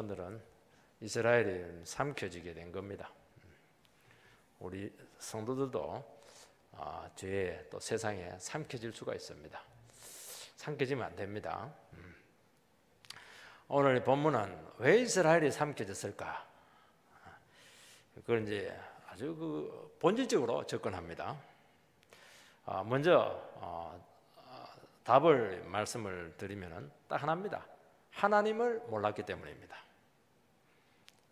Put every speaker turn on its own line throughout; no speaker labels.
오늘은 이스라엘이 삼켜지게 된 겁니다. 우리 성도들도 죄에 또 세상에 삼켜질 수가 있습니다. 삼켜지면 안 됩니다. 오늘 본문은 왜 이스라엘이 삼켜졌을까? 그걸 이제 아주 본질적으로 접근합니다. 먼저 답을 말씀을 드리면은 딱 하나입니다. 하나님을 몰랐기 때문입니다.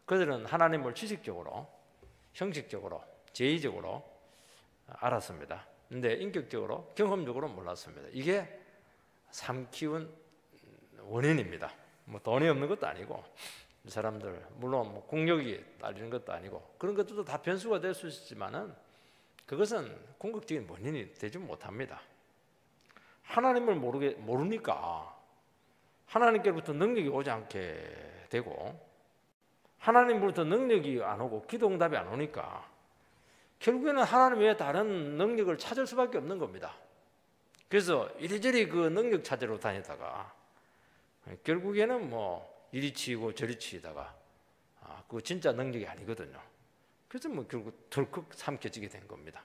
그들은 하나님을 지식적으로, 형식적으로, 제의적으로 알았습니다. 근데 인격적으로, 경험적으로 몰랐습니다. 이게 삼키운 원인입니다. 뭐 돈이 없는 것도 아니고, 이 사람들 물론 뭐 국력이 딸리는 것도 아니고 그런 것들도 다 변수가 될 수 있지만은 그것은 궁극적인 원인이 되지 못합니다. 하나님을 모르니까 하나님께로부터 능력이 오지 않게 되고, 하나님으로부터 능력이 안 오고 기도 응답이 안 오니까 결국에는 하나님 외에 다른 능력을 찾을 수밖에 없는 겁니다. 그래서 이리저리 그 능력 찾으러 다니다가 결국에는 뭐 이리 치이고 저리 치이다가 그거 진짜 능력이 아니거든요. 그래서 뭐 결국 덜컥 삼켜지게 된 겁니다.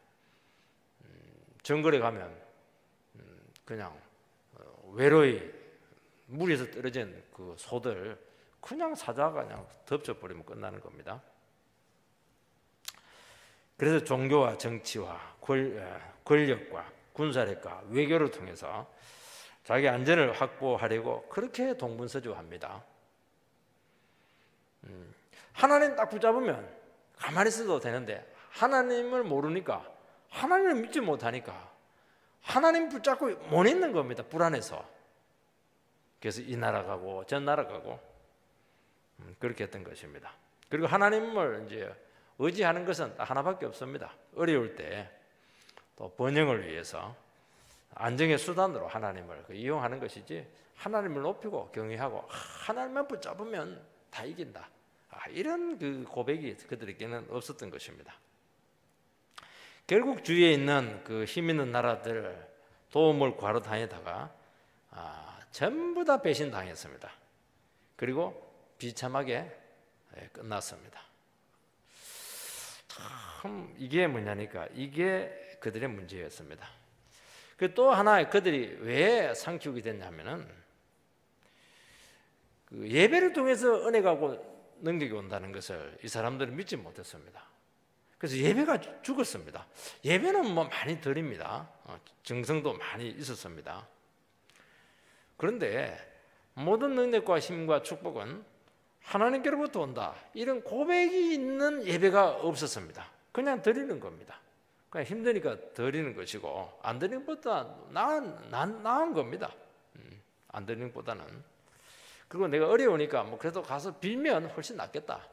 정글에 가면 그냥 외로이 물에서 떨어진 그 소들 그냥 사자가 그냥 덮쳐버리면 끝나는 겁니다. 그래서 종교와 정치와 권력과 군사력과 외교를 통해서 자기 안전을 확보하려고 그렇게 동분서주합니다. 하나님 딱 붙잡으면 가만히 있어도 되는데 하나님을 모르니까, 하나님을 믿지 못하니까 하나님 붙잡고 못 있는 겁니다. 불안해서. 그래서 이 나라 가고 저 나라 가고 그렇게 했던 것입니다. 그리고 하나님을 이제 의지하는 것은 하나밖에 없습니다. 어려울 때 또 번영을 위해서 안정의 수단으로 하나님을 이용하는 것이지, 하나님을 높이고 경외하고 하나님만 붙잡으면 다 이긴다, 이런 그 고백이 그들에게는 없었던 것입니다. 결국 주위에 있는 그 힘 있는 나라들 도움을 구하러 다니다가 전부 다 배신당했습니다. 그리고 비참하게 끝났습니다. 참 이게 뭐냐니까 이게 그들의 문제였습니다. 또 하나 그들이 왜 삼키게 됐냐면은 그 예배를 통해서 은혜가 능력이 온다는 것을 이 사람들은 믿지 못했습니다. 그래서 예배가 죽었습니다. 예배는 뭐 많이 드립니다. 정성도 많이 있었습니다. 그런데 모든 능력과 힘과 축복은 하나님께로부터 온다, 이런 고백이 있는 예배가 없었습니다. 그냥 드리는 겁니다. 그냥 힘드니까 드리는 것이고, 안 드리는 것보다 나은 겁니다. 안 드리는 것보다는. 그리고 내가 어려우니까 뭐 그래도 가서 빌면 훨씬 낫겠다,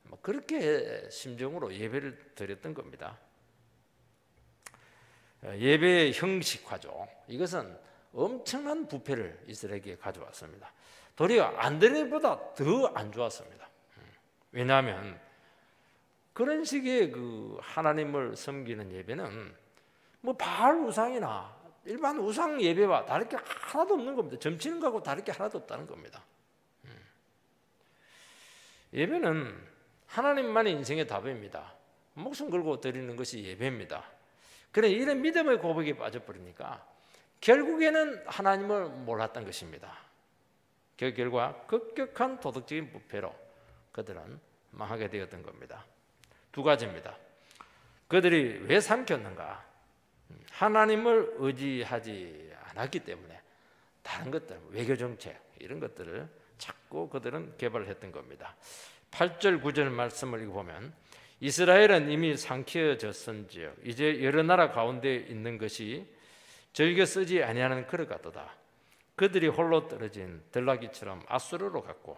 뭐 그렇게 심정으로 예배를 드렸던 겁니다. 예배의 형식화죠. 이것은 엄청난 부패를 이스라엘에게 가져왔습니다. 도리어 안 드리는 것보다 더 안 좋았습니다. 왜냐하면 그런 식의 그 하나님을 섬기는 예배는 뭐 바알 우상이나 일반 우상 예배와 다를 게 하나도 없는 겁니다. 점치는 거하고 다를 게 하나도 없다는 겁니다. 예배는 하나님만의 인생의 답입니다. 목숨 걸고 드리는 것이 예배입니다. 그래 이런 믿음의 고백에 빠져버리니까 결국에는 하나님을 몰랐던 것입니다. 그 결과 급격한 도덕적인 부패로 그들은 망하게 되었던 겁니다. 두 가지입니다. 그들이 왜 삼켰는가? 하나님을 의지하지 않았기 때문에 다른 것들, 외교정책 이런 것들을 자꾸 그들은 개발을 했던 겁니다. 8절 9절 말씀을 읽어보면 이스라엘은 이미 삼켜졌은지요 이제 여러 나라 가운데 있는 것이 즐겨 쓰지 아니하는 그릇 같도다. 그들이 홀로 떨어진 들나귀처럼 아수르로 갔고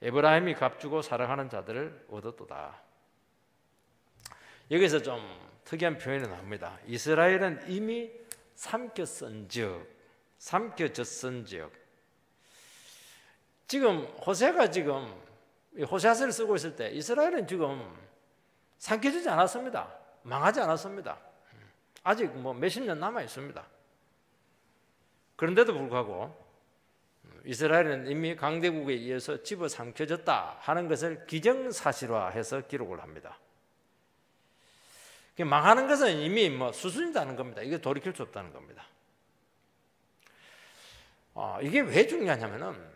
에브라임이 값주고 사랑하는 자들을 얻었도다. 여기서 좀 특이한 표현이 나옵니다. 이스라엘은 이미 삼켰은즉, 삼켜졌은즉. 지금 호세가 지금 호세아서를 쓰고 있을 때 이스라엘은 지금 삼켜지지 않았습니다. 망하지 않았습니다. 아직 뭐 몇십 년 남아 있습니다. 그런데도 불구하고 이스라엘은 이미 강대국에 의해서 집어삼켜졌다 하는 것을 기정사실화해서 기록을 합니다. 망하는 것은 이미 수순이다는 겁니다. 이게 돌이킬 수 없다는 겁니다. 이게 왜 중요하냐면은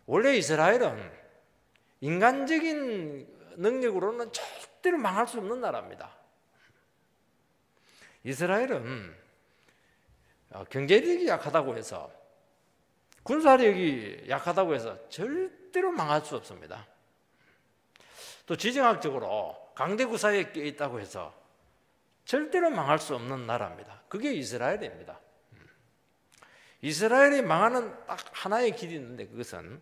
원래 이스라엘은 인간적인 능력으로는 절대로 망할 수 없는 나라입니다. 이스라엘은 경제력이 약하다고 해서, 군사력이 약하다고 해서 절대로 망할 수 없습니다. 또 지정학적으로 강대국 사이에 끼어 있다고 해서 절대로 망할 수 없는 나라입니다. 그게 이스라엘입니다. 이스라엘이 망하는 딱 하나의 길이 있는데, 그것은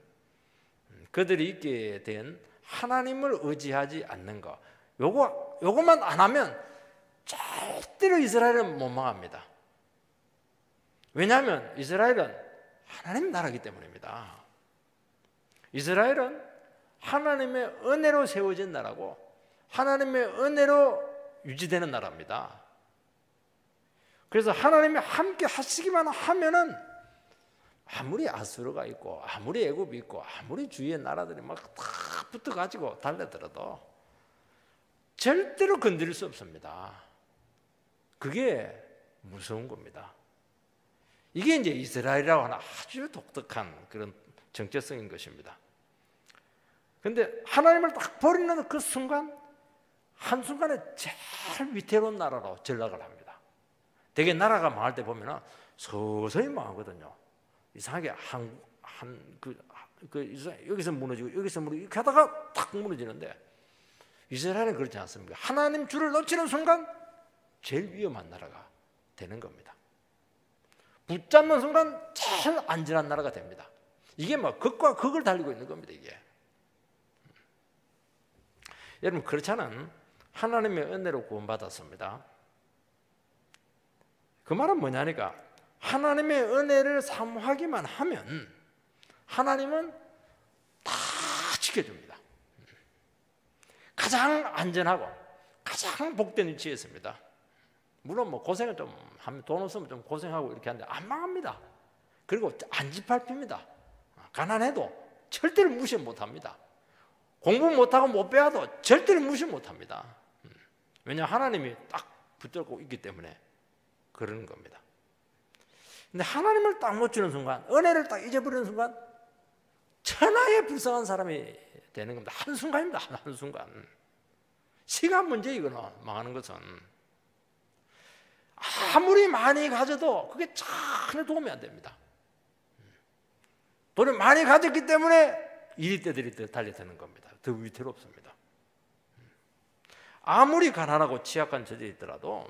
그들이 있게 된 하나님을 의지하지 않는 것. 요거만 안 하면 절대로 이스라엘은 못 망합니다. 왜냐하면 이스라엘은 하나님 나라이기 때문입니다. 이스라엘은 하나님의 은혜로 세워진 나라고 하나님의 은혜로 유지되는 나라입니다. 그래서 하나님이 함께 하시기만 하면은 아무리 아수르가 있고 아무리 애굽이 있고 아무리 주위의 나라들이 막 다 붙어가지고 달려들어도 절대로 건드릴 수 없습니다. 그게 무서운 겁니다. 이게 이제 이스라엘이라고 하는 아주 독특한 그런 정체성인 것입니다. 그런데 하나님을 딱 버리는 그 순간, 한순간에 제일 위태로운 나라로 전락을 합니다. 되게 나라가 망할 때 보면 서서히 망하거든요. 이상하게 여기서 무너지고 여기서 무너지고 이렇게 하다가 탁 무너지는데, 이스라엘은 그렇지 않습니다. 하나님 줄을 놓치는 순간 제일 위험한 나라가 되는 겁니다. 붙잡는 순간 제일 안전한 나라가 됩니다. 이게 극과 극을 달리고 있는 겁니다. 이게 여러분, 그렇잖아요. 하나님의 은혜로 구원받았습니다. 그 말은 뭐냐니까, 하나님의 은혜를 사모하기만 하면 하나님은 다 지켜줍니다. 가장 안전하고 가장 복된 위치에 있습니다. 물론 고생을 좀 하면, 돈 없으면 좀 고생하고 이렇게 하는데 안 망합니다. 그리고 안 짓밟힙니다. 가난해도 절대로 무시 못합니다. 공부 못하고 못 배워도 절대로 무시 못합니다. 왜냐하면 하나님이 딱 붙들고 있기 때문에 그러는 겁니다. 근데 하나님을 딱 못 주는 순간, 은혜를 딱 잊어버리는 순간 천하의 불쌍한 사람이 되는 겁니다. 한순간입니다. 한순간. 시간 문제, 이거는 망하는 것은. 아무리 많이 가져도 그게 전혀 도움이 안 됩니다. 돈을 많이 가졌기 때문에 이리떼들이 달려드는 겁니다. 더 위태롭습니다. 아무리 가난하고 취약한 처지에 있더라도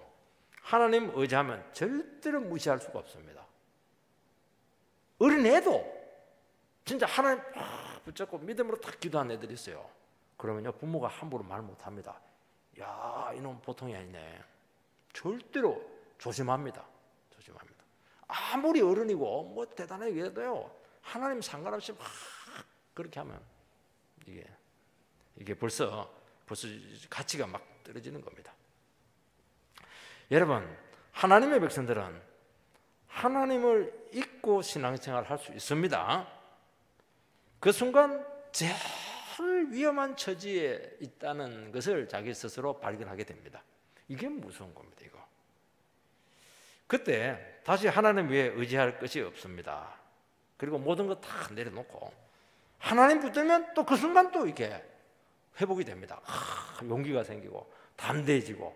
하나님 의지하면 절대로 무시할 수가 없습니다. 어린애도 진짜 하나님 붙잡고 믿음으로 딱 기도한 애들이 있어요. 그러면요, 부모가 함부로 말 못합니다. 야, 이놈 보통이 아니네. 절대로 조심합니다. 조심합니다. 아무리 어른이고 뭐 대단하게 해도요, 하나님 상관없이 막 그렇게 하면 이게 벌써 가치가 막 떨어지는 겁니다. 여러분, 하나님의 백성들은 하나님을 잊고 신앙생활을 할 수 있습니다. 그 순간 제일 위험한 처지에 있다는 것을 자기 스스로 발견하게 됩니다. 이게 무서운 겁니다. 이거. 그때 다시 하나님 외에 의지할 것이 없습니다. 그리고 모든 거 다 내려놓고 하나님 붙들면 또 그 순간 또 이렇게 회복이 됩니다. 용기가 생기고 담대해지고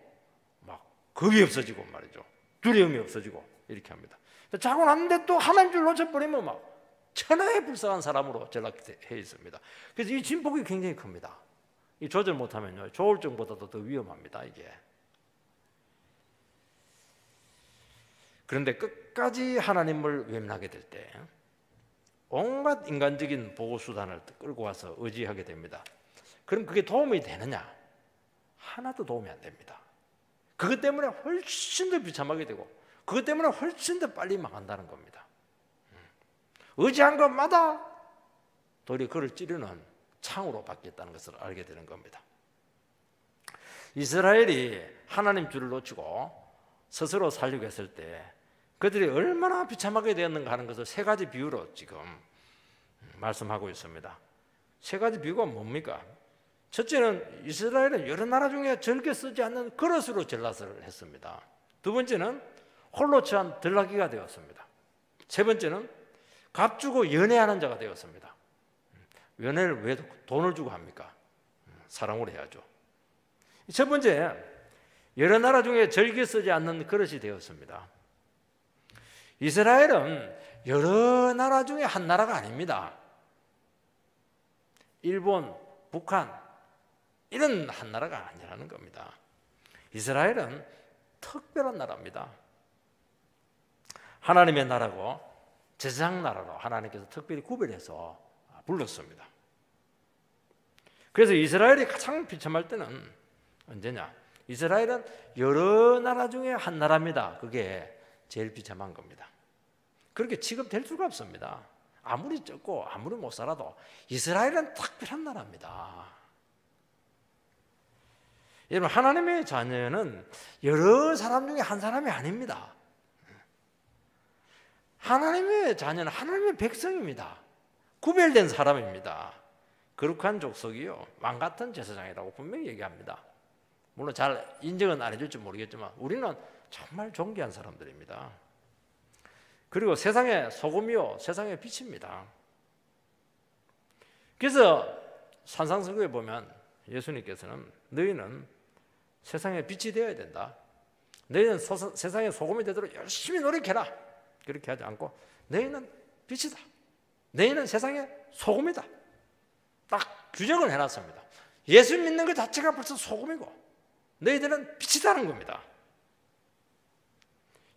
막 겁이 없어지고 말이죠. 두려움이 없어지고 이렇게 합니다. 자고 났는데 또 하나님 줄 놓쳐버리면 막 천하의 불쌍한 사람으로 전락해 있습니다. 그래서 이 진폭이 굉장히 큽니다. 이 조절 못하면요, 조울증보다도 더 위험합니다. 이게. 그런데 끝까지 하나님을 외면하게 될 때 온갖 인간적인 보호수단을 끌고 와서 의지하게 됩니다. 그럼 그게 도움이 되느냐? 하나도 도움이 안 됩니다. 그것 때문에 훨씬 더 비참하게 되고 그것 때문에 훨씬 더 빨리 망한다는 겁니다. 의지한 것마다 도리어 그를 찌르는 창으로 바뀌었다는 것을 알게 되는 겁니다. 이스라엘이 하나님 줄을 놓치고 스스로 살려고 했을 때 그들이 얼마나 비참하게 되었는가 하는 것을 세 가지 비유로 지금 말씀하고 있습니다. 세 가지 비유가 뭡니까? 첫째는 이스라엘은 여러 나라 중에 절개 쓰지 않는 그릇으로 전lat을 했습니다. 두 번째는 홀로 처한 들나귀가 되었습니다. 세 번째는 값주고 연애하는 자가 되었습니다. 연애를 왜 돈을 주고 합니까? 사랑으로 해야죠. 첫 번째, 여러 나라 중에 절개 쓰지 않는 그릇이 되었습니다. 이스라엘은 여러 나라 중에 한 나라가 아닙니다. 일본, 북한 이런 한 나라가 아니라는 겁니다. 이스라엘은 특별한 나라입니다. 하나님의 나라고 제사장 나라로 하나님께서 특별히 구별해서 불렀습니다. 그래서 이스라엘이 가장 비참할 때는 언제냐? 이스라엘은 여러 나라 중에 한 나라입니다. 그게 제일 비참한 겁니다. 그렇게 취급될 수가 없습니다. 아무리 적고 아무리 못 살아도 이스라엘은 특별한 나라입니다. 여러분, 하나님의 자녀는 여러 사람 중에 한 사람이 아닙니다. 하나님의 자녀는 하나님의 백성입니다. 구별된 사람입니다. 거룩한 족속이요 왕같은 제사장이라고 분명히 얘기합니다. 물론 잘 인정은 안 해줄지 모르겠지만 우리는 정말 존귀한 사람들입니다. 그리고 세상의 소금이요 세상의 빛입니다. 그래서 산상수구에 보면 예수님께서는 너희는 세상의 빛이 되어야 된다. 너희는 세상의 소금이 되도록 열심히 노력해라. 그렇게 하지 않고 너희는 빛이다. 너희는 세상의 소금이다. 딱 규정을 해놨습니다. 예수 믿는 것 자체가 벌써 소금이고 너희들은 빛이다는 겁니다.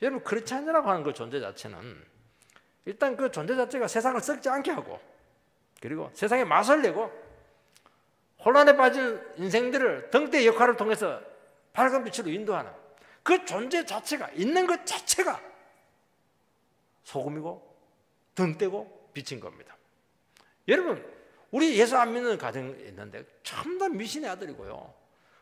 여러분, 크리스찬이라고 하는 그 존재 자체는 일단 그 존재 자체가 세상을 썩지 않게 하고 그리고 세상에 맛을 내고 혼란에 빠진 인생들을 등대의 역할을 통해서 밝은 빛으로 인도하는 그 존재 자체가 있는 것 자체가 소금이고 등대고 빛인 겁니다. 여러분, 우리 예수 안 믿는 가정이 있는데 참다 미신의 아들이고요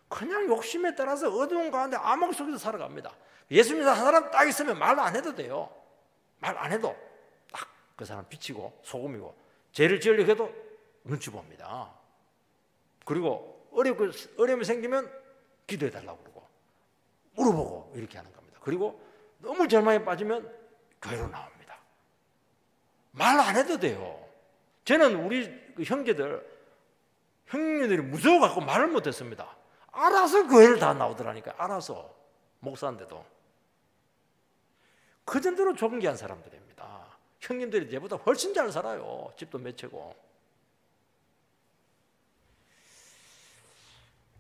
그냥 욕심에 따라서 어두운 가운데 암흑 속에서 살아갑니다. 예수 믿는 사람 딱 있으면 말 안 해도 돼요. 말 안 해도 딱 그 사람 빛이고 소금이고 죄를 지으려고 해도 눈치 봅니다. 그리고 어려움이 생기면 기도해 달라고 그러고 물어보고 이렇게 하는 겁니다. 그리고 너무 절망에 빠지면 교회로 나옵니다. 말 안 해도 돼요. 저는 우리 형님들이 무서워갖고 말을 못했습니다. 알아서 교회를 다 나오더라니까. 알아서 목사인데도 그 정도로 존귀한 사람들입니다. 형님들이 얘보다 훨씬 잘 살아요. 집도 몇 채고.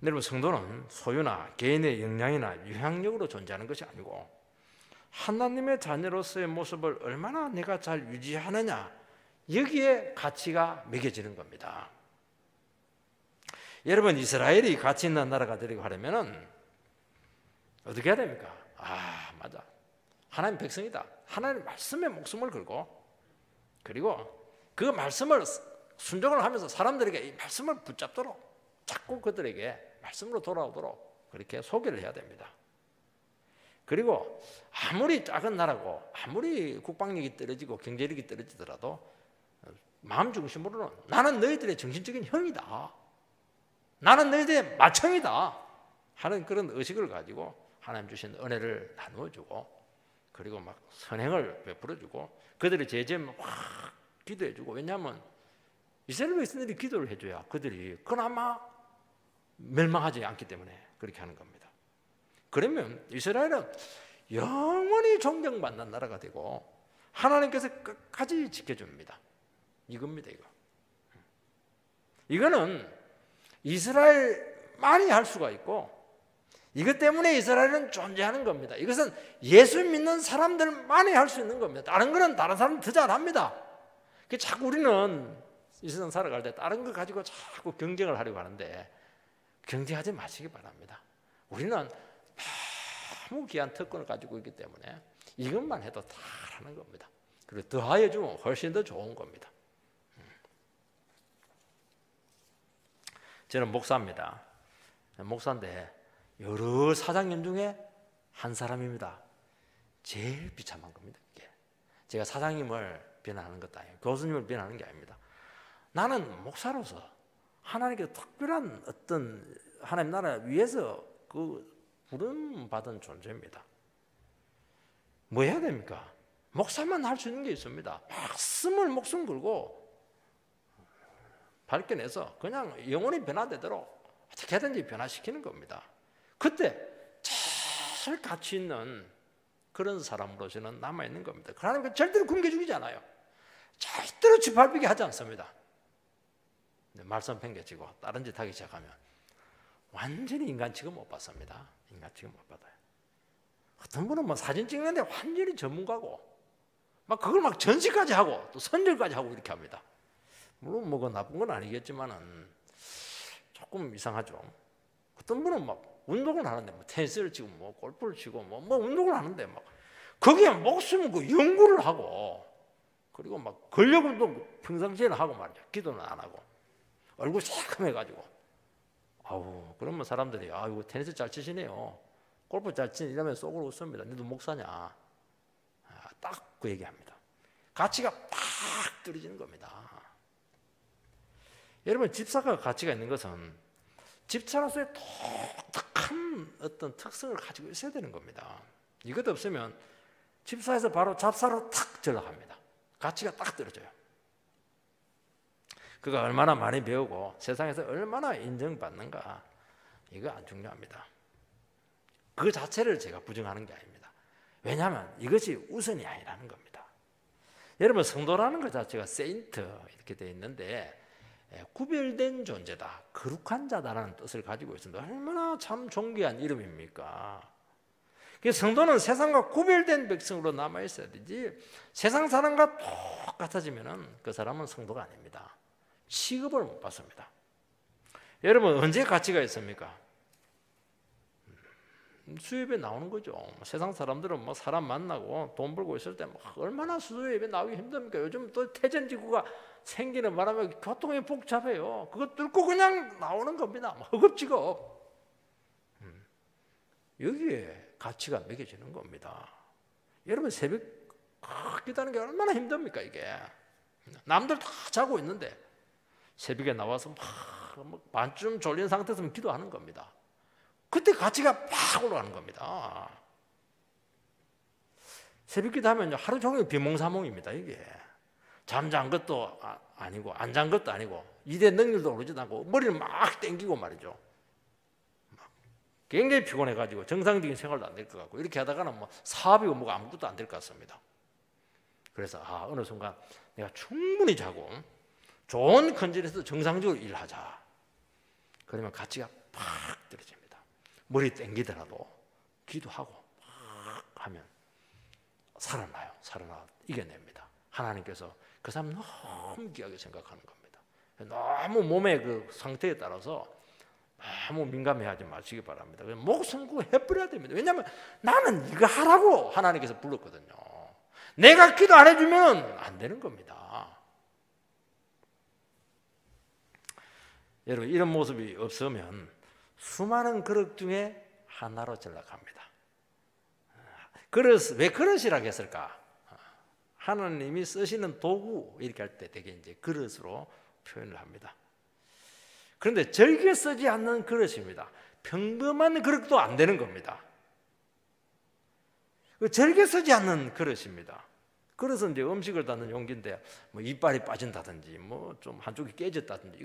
여러분, 성도는 소유나 개인의 역량이나 영향력으로 존재하는 것이 아니고 하나님의 자녀로서의 모습을 얼마나 내가 잘 유지하느냐, 여기에 가치가 매겨지는 겁니다. 여러분, 이스라엘이 가치 있는 나라가 되려고 하려면 어떻게 해야 됩니까? 맞아. 하나님 백성이다. 하나님 말씀에 목숨을 걸고 그리고 그 말씀을 순종을 하면서 사람들에게 이 말씀을 붙잡도록 자꾸 그들에게 말씀으로 돌아오도록 그렇게 소개를 해야 됩니다. 그리고 아무리 작은 나라고 아무리 국방력이 떨어지고 경제력이 떨어지더라도 마음 중심으로는 나는 너희들의 정신적인 형이다. 나는 너희들의 맏형이다 하는 그런 의식을 가지고 하나님 주신 은혜를 나누어주고 그리고 막 선행을 베풀어주고 그들의 죄지면 확 기도해주고 왜냐하면 이스라엘 백성들이 기도를 해줘야 그들이 그나마 멸망하지 않기 때문에 그렇게 하는 겁니다. 그러면 이스라엘은 영원히 존경받는 나라가 되고 하나님께서 끝까지 지켜줍니다. 이겁니다. 이거는 이스라엘만이 할 수가 있고 이것 때문에 이스라엘은 존재하는 겁니다. 이것은 예수 믿는 사람들만이 할 수 있는 겁니다. 다른 거는 다른 사람들 더 잘합니다. 자꾸 우리는 이 세상 살아갈 때 다른 거 가지고 자꾸 경쟁을 하려고 하는데 경쟁하지 마시기 바랍니다. 우리는 너무 귀한 특권을 가지고 있기 때문에 이것만 해도 다 하는 겁니다. 그리고 더하여 주면 훨씬 더 좋은 겁니다. 저는 목사입니다. 목사인데 여러 사장님 중에 한 사람입니다. 제일 비참한 겁니다. 이게. 제가 사장님을 비난하는 것도 아니에요. 교수님을 비난하는 게 아닙니다. 나는 목사로서 하나님께 특별한 어떤 하나님 나라 위에서 그 부름 받은 존재입니다. 뭐 해야 됩니까? 목사만 할 수 있는 게 있습니다. 말씀을 목숨 걸고 밝혀내서 그냥 영혼이 변화되도록 어떻게든지 변화시키는 겁니다. 그때 제일 가치 있는 그런 사람으로서는 남아있는 겁니다. 하나님은 절대로 굶겨 죽이지 않아요. 절대로 짓밟히게 하지 않습니다. 말썽 팽개치고 다른 짓 하기 시작하면 완전히 인간 취급 못 받습니다. 인간 취급 못 받아요. 어떤 분은 뭐 사진 찍는데 완전히 전문가고 막 그걸 막 전시까지 하고 또 선전까지 하고 이렇게 합니다. 물론 뭐 나쁜 건 아니겠지만은 조금 이상하죠. 어떤 분은 막 운동을 하는데 뭐 테니스를 치고 뭐 골프를 치고 뭐 운동을 하는데 막 거기에 목숨을 그 연구를 하고 그리고 막 근력 운동 평상시에는 하고 말이죠. 기도는 안 하고 얼굴 새카매가지고 아우 그러면 사람들이 아 이거 테니스 잘 치시네요. 골프 잘 치네 이러면 속으로 웃습니다. 너도 목사냐? 딱 그 얘기합니다. 가치가 팍 떨어지는 겁니다. 여러분 집사가 가치가 있는 것은 집사로서의 독특한 어떤 특성을 가지고 있어야 되는 겁니다. 이것 없으면 집사에서 바로 잡사로 탁 전락합니다. 가치가 딱 떨어져요. 그가 얼마나 많이 배우고 세상에서 얼마나 인정받는가 이거 안 중요합니다. 그 자체를 제가 부정하는 게 아닙니다. 왜냐하면 이것이 우선이 아니라는 겁니다. 여러분 성도라는 것 자체가 세인트 이렇게 되어 있는데 구별된 존재다, 거룩한 자다라는 뜻을 가지고 있습니다. 얼마나 참 존귀한 이름입니까? 성도는 세상과 구별된 백성으로 남아 있어야 되지 세상 사람과 똑같아지면 그 사람은 성도가 아닙니다. 취급을 못 받습니다. 여러분 언제 가치가 있습니까? 수요예배 나오는 거죠. 세상 사람들은 뭐 사람 만나고 돈 벌고 있을 때 얼마나 수요예배 나오기 힘듭니까? 요즘 또 태전지구가 생기는 바람에 교통이 복잡해요. 그거 뚫고 그냥 나오는 겁니다. 허겁지겁. 여기에 가치가 매겨지는 겁니다. 여러분 새벽 기도하는 게 얼마나 힘듭니까 이게. 남들 다 자고 있는데 새벽에 나와서 반쯤 졸린 상태에서 기도하는 겁니다. 그때 가치가 팍 올라가는 겁니다. 새벽 기도하면 하루 종일 비몽사몽입니다. 이게 잠잔 것도 아니고 안 잔 것도 아니고 이대 능률도 오르지도 않고 머리를 막 땡기고 말이죠. 굉장히 피곤해가지고 정상적인 생활도 안 될 것 같고 이렇게 하다가는 뭐 사업이고 뭐가 아무것도 안 될 것 같습니다. 그래서 어느 순간 내가 충분히 자고 좋은 컨디션에서 정상적으로 일하자. 그러면 가치가 팍 떨어집니다. 머리 땡기더라도 기도하고 막 하면 살아나요. 이겨냅니다. 하나님께서 그 사람 너무 귀하게 생각하는 겁니다. 너무 몸의 그 상태에 따라서 너무 민감해하지 마시기 바랍니다. 목숨 걸고 해버려야 됩니다. 왜냐하면 나는 이거 하라고 하나님께서 불렀거든요. 내가 기도 안 해주면 안 되는 겁니다. 여러분 이런 모습이 없으면 수많은 그릇 중에 하나로 전락합니다. 왜 그릇이라고 했을까? 하나님이 쓰시는 도구 이렇게 할 때 되게 이제 그릇으로 표현을 합니다. 그런데 절개 쓰지 않는 그릇입니다. 평범한 그릇도 안 되는 겁니다. 절개 쓰지 않는 그릇입니다. 그릇은 이제 음식을 담는 용기인데 뭐 이빨이 빠진다든지 뭐 좀 한쪽이 깨졌다든지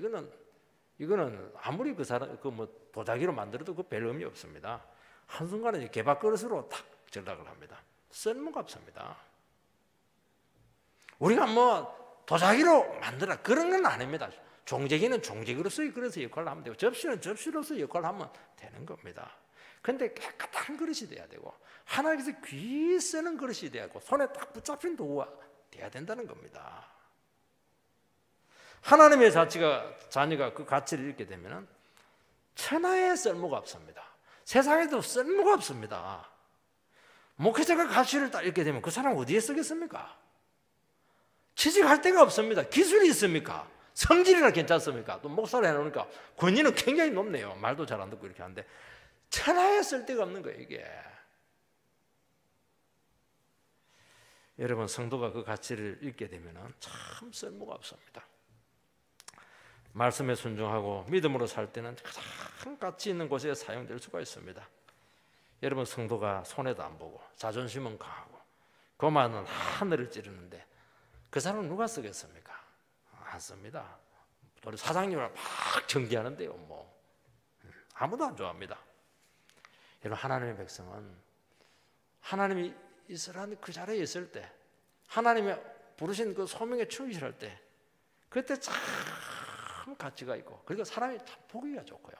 이거는 아무리 그 사람 뭐 도자기로 만들어도 그 별 의미 없습니다. 한순간에 개밥 그릇으로 탁 전락을 합니다. 쓸모가 없습니다. 우리가 뭐 도자기로 만들어 그런 건 아닙니다. 종재기는 종재기로서의 그릇의 역할을 하면 되고 접시는 접시로서의 역할을 하면 되는 겁니다. 그런데 깨끗한 그릇이 돼야 되고 하나님께서 귀 쓰는 그릇이 돼야 되고 손에 딱 붙잡힌 도구가 돼야 된다는 겁니다. 하나님의 자녀가 그 가치를 잃게 되면 천하에 쓸모가 없습니다. 세상에도 쓸모가 없습니다. 목회자가 가치를 딱 잃게 되면 그 사람 어디에 쓰겠습니까? 취직할 데가 없습니다. 기술이 있습니까? 성질이나 괜찮습니까? 또 목사를 해놓으니까 권위는 굉장히 높네요. 말도 잘 안 듣고 이렇게 하는데 천하에 쓸 데가 없는 거예요 이게. 여러분 성도가 그 가치를 잃게 되면 참 쓸모가 없습니다. 말씀에 순종하고 믿음으로 살 때는 가장 가치 있는 곳에 사용될 수가 있습니다. 여러분, 성도가 손해도 안 보고 자존심은 강하고 교만은 하늘을 찌르는데 그 사람은 누가 쓰겠습니까? 안 씁니다. 우리 사장님을 막 정기하는데요, 뭐 아무도 안 좋아합니다. 여러분, 하나님의 백성은 하나님이 이스라엘 그 자리에 있을 때, 하나님이 부르신 그 소명에 충실할 때, 그때 참 가치가 있고, 그리고 사람이 참 보기가 좋고요.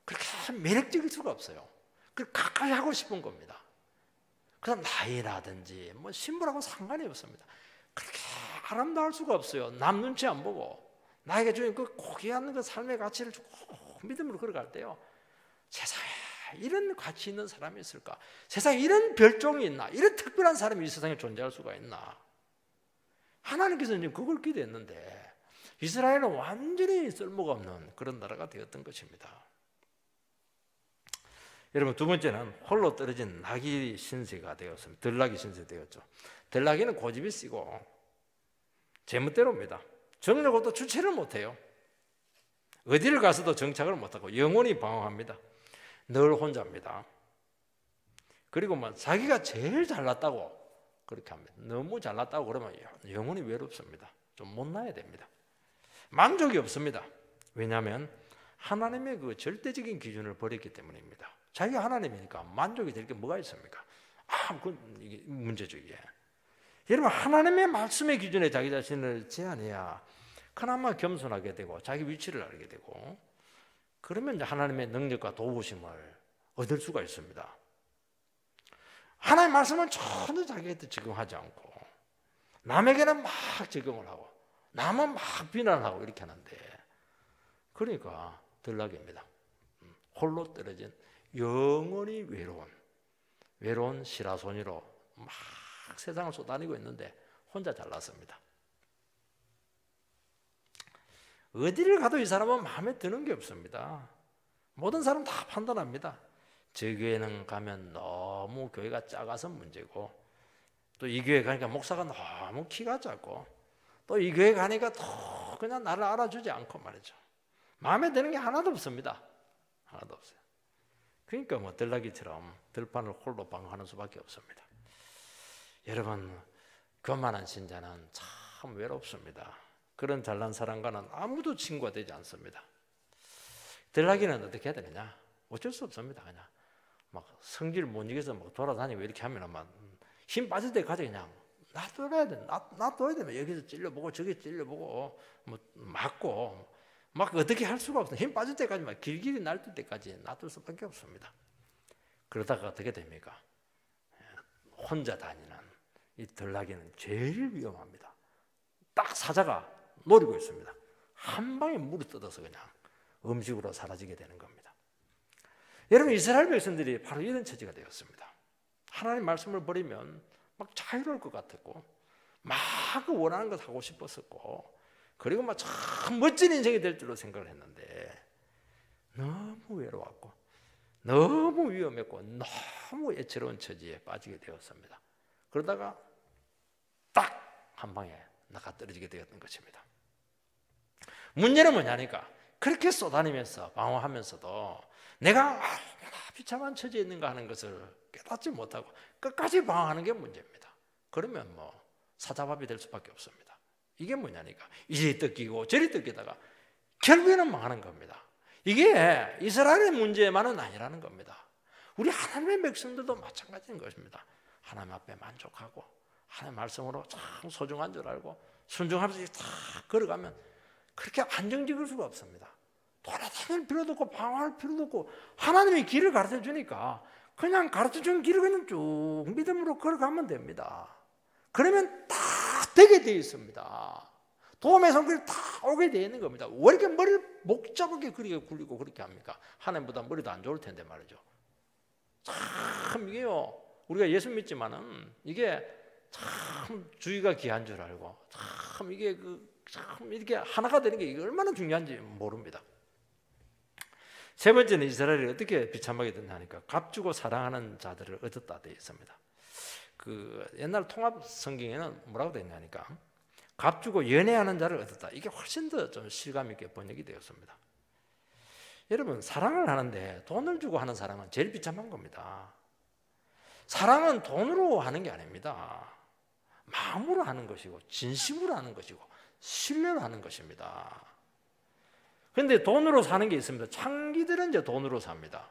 그렇게 참 매력적일 수가 없어요. 그걸 가까이 하고 싶은 겁니다. 그다음 나이라든지 뭐 신분하고 상관이 없습니다. 그렇게 아름다울 수가 없어요. 남 눈치 안 보고 나에게 주인 그 고귀한 그 삶의 가치를 주고 믿음으로 걸어갈 때요, 세상에 이런 가치 있는 사람이 있을까? 세상에 이런 별종이 있나? 이런 특별한 사람이 이 세상에 존재할 수가 있나? 하나님께서는 지금 그걸 기대했는데 이스라엘은 완전히 쓸모가 없는 그런 나라가 되었던 것입니다. 여러분, 두 번째는 홀로 떨어진 나귀 신세가 되었습니다. 들나귀 신세 되었죠. 들나귀는 고집이 세고 제멋대로입니다. 정력으로도 주체를 못해요. 어디를 가서도 정착을 못하고 영원히 방황합니다. 늘 혼자입니다. 그리고 뭐 자기가 제일 잘났다고 그렇게 합니다. 너무 잘났다고 그러면 영원히 외롭습니다. 좀 못나야 됩니다. 만족이 없습니다. 왜냐하면 하나님의 그 절대적인 기준을 버렸기 때문입니다. 자기가 하나님이니까 만족이 될 게 뭐가 있습니까? 그건 이게 문제죠, 이게. 여러분, 하나님의 말씀의 기준에 자기 자신을 제한해야 그나마 겸손하게 되고 자기 위치를 알게 되고, 그러면 이제 하나님의 능력과 도우심을 얻을 수가 있습니다. 하나님의 말씀은 전혀 자기한테 적용하지 않고 남에게는 막 적용을 하고 남은 막 비난하고 이렇게 하는데, 그러니까 들나귀입니다. 홀로 떨어진 영원히 외로운 시라소니로 막 세상을 쏘다니고 있는데 혼자 잘났습니다. 어디를 가도 이 사람은 마음에 드는 게 없습니다. 모든 사람 다 판단합니다. 저 교회는 가면 너무 교회가 작아서 문제고, 또 이 교회 가니까 목사가 너무 키가 작고, 또 이 교회 가니까 또 그냥 나를 알아주지 않고 말이죠. 마음에 드는 게 하나도 없습니다. 하나도 없어요. 그러니까 뭐 들나귀처럼 들판을 홀로 방황하는 수밖에 없습니다. 여러분, 교만한 신자는 참 외롭습니다. 그런 잘난 사람과는 아무도 친구가 되지 않습니다. 들나귀는 어떻게 해야 되느냐? 어쩔 수 없습니다. 그냥 막 성질 못 이겨서 막 돌아다니고 이렇게 하면 막 힘 빠질 때까지 그냥 놔둬야 돼. 놔둬야 되면 여기서 찔러보고 저기 찔러보고 뭐 맞고 막 어떻게 할 수가 없어요. 힘 빠질 때까지 막 길길이 날뛸 때까지 놔둘 수밖에 없습니다. 그러다가 어떻게 됩니까? 혼자 다니는 이 들나귀는 제일 위험합니다. 딱 사자가 노리고 있습니다. 한 방에 물이 뜯어서 그냥 음식으로 사라지게 되는 겁니다. 여러분, 이스라엘 백성들이 바로 이런 처지가 되었습니다. 하나님 말씀을 버리면 막 자유로울 것 같았고, 막 원하는 것 하고 싶었었고, 그리고 막 참 멋진 인생이 될 줄로 생각을 했는데 너무 외로웠고 너무 위험했고 너무 애처로운 처지에 빠지게 되었습니다. 그러다가 딱 한 방에 나가 떨어지게 되었던 것입니다. 문제는 뭐냐니까, 그렇게 쏘다니면서 방황하면서도 내가 비참한 처지에 있는가 하는 것을 깨닫지 못하고 끝까지 방황하는 게 문제입니다. 그러면 뭐 사자밥이 될 수밖에 없습니다. 이게 뭐냐니까, 이리 뜯기고 저리 뜯기다가 결국에는 망하는 겁니다. 이게 이스라엘의 문제만은 아니라는 겁니다. 우리 하나님의 백성들도 마찬가지인 것입니다. 하나님 앞에 만족하고 하나님 말씀으로 참 소중한 줄 알고 순종하면서 딱 걸어가면 그렇게 안정적일 수가 없습니다. 돌아다닐 필요도 없고 방황할 필요도 없고 하나님이 길을 가르쳐 주니까 그냥 가르쳐 준 길을 그냥 쭉 믿음으로 걸어가면 됩니다. 그러면 다 되게 되어 있습니다. 도움의 손길이 다 오게 되어 있는 겁니다. 왜 이렇게 머리를 복잡하게 그렇게 굴리고 그렇게 합니까? 하나님보다 머리도 안 좋을 텐데 말이죠. 참 이게요, 우리가 예수 믿지만은 이게 참 주의가 귀한 줄 알고 참 이게 참 이렇게 하나가 되는 게 이게 얼마나 중요한지 모릅니다. 세 번째는 이스라엘이 어떻게 비참하게 됐냐니까, 값주고 사랑하는 자들을 얻었다 되어 있습니다. 그 옛날 통합 성경에는 뭐라고 되어 있냐니까, 값 주고 연애하는 자를 얻었다. 이게 훨씬 더 좀 실감 있게 번역이 되었습니다. 여러분, 사랑을 하는데 돈을 주고 하는 사랑은 제일 비참한 겁니다. 사랑은 돈으로 하는 게 아닙니다. 마음으로 하는 것이고 진심으로 하는 것이고 신뢰로 하는 것입니다. 그런데 돈으로 사는 게 있습니다. 창기들은 이제 돈으로 삽니다.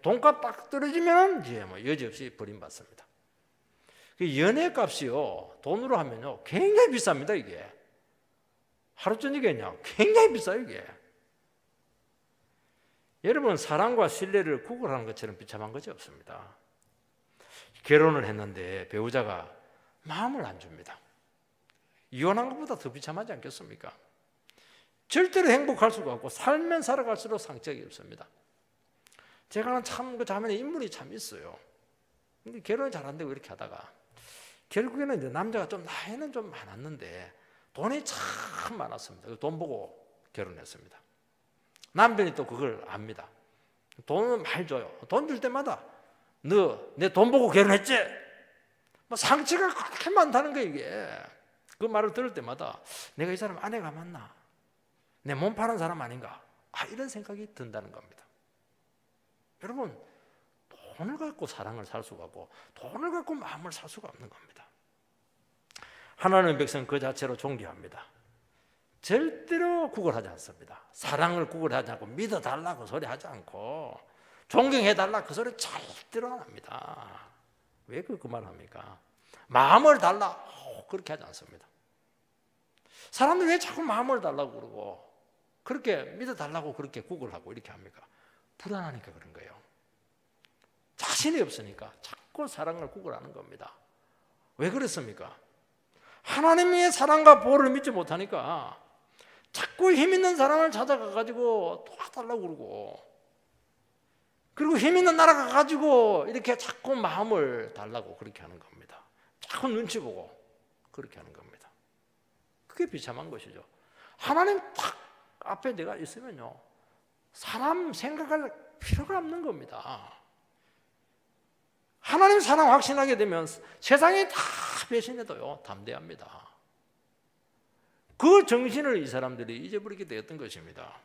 돈값 딱 떨어지면 이제 뭐 여지없이 버림받습니다. 연애값이요, 돈으로 하면요 굉장히 비쌉니다. 이게 하루 저녁에냐 굉장히 비싸요. 이게 여러분, 사랑과 신뢰를 구걸하는 것처럼 비참한 것이 없습니다. 결혼을 했는데 배우자가 마음을 안 줍니다. 이혼한 것보다 더 비참하지 않겠습니까? 절대로 행복할 수가 없고 살면 살아갈수록 상처가 없습니다. 제가 참 그 자매의 인물이 참 있어요. 근데 결혼이 잘 안 되고 이렇게 하다가 결국에는 이제 남자가 좀 나이는 좀 많았는데 돈이 참 많았습니다. 돈 보고 결혼했습니다. 남편이 또 그걸 압니다. 돈은 많이 줘요. 돈 줄 때마다 너 내 돈 보고 결혼했지? 뭐 상처가 그렇게 많다는 거예요. 이게 그 말을 들을 때마다 내가 이 사람 아내가 맞나? 내 몸 파는 사람 아닌가? 이런 생각이 든다는 겁니다. 여러분, 돈을 갖고 사랑을 살 수가 없고 돈을 갖고 마음을 살 수가 없는 겁니다. 하나님의 백성은 그 자체로 존귀합니다. 절대로 구걸하지 않습니다. 사랑을 구걸하지 않고 믿어달라고 소리 하지 않고 존경해달라 그 소리 절대로 안 합니다. 왜 그 말을 합니까? 마음을 달라 그렇게 하지 않습니다. 사람들이 왜 자꾸 마음을 달라고 그러고 그렇게 믿어달라고 그렇게 구걸하고 이렇게 합니까? 불안하니까 그런 거예요. 자신이 없으니까 자꾸 사랑을 구걸하는 겁니다. 왜 그렇습니까? 하나님의 사랑과 보호를 믿지 못하니까 자꾸 힘 있는 사람을 찾아가가지고 도와달라고 그러고, 그리고 힘 있는 나라가 가지고 이렇게 자꾸 마음을 달라고 그렇게 하는 겁니다. 자꾸 눈치 보고 그렇게 하는 겁니다. 그게 비참한 것이죠. 하나님 딱 앞에 내가 있으면요 사람 생각할 필요가 없는 겁니다. 하나님 사랑 확신하게 되면 세상이 다 배신해도요 담대합니다. 그 정신을 이 사람들이 잊어버리게 되었던 것입니다.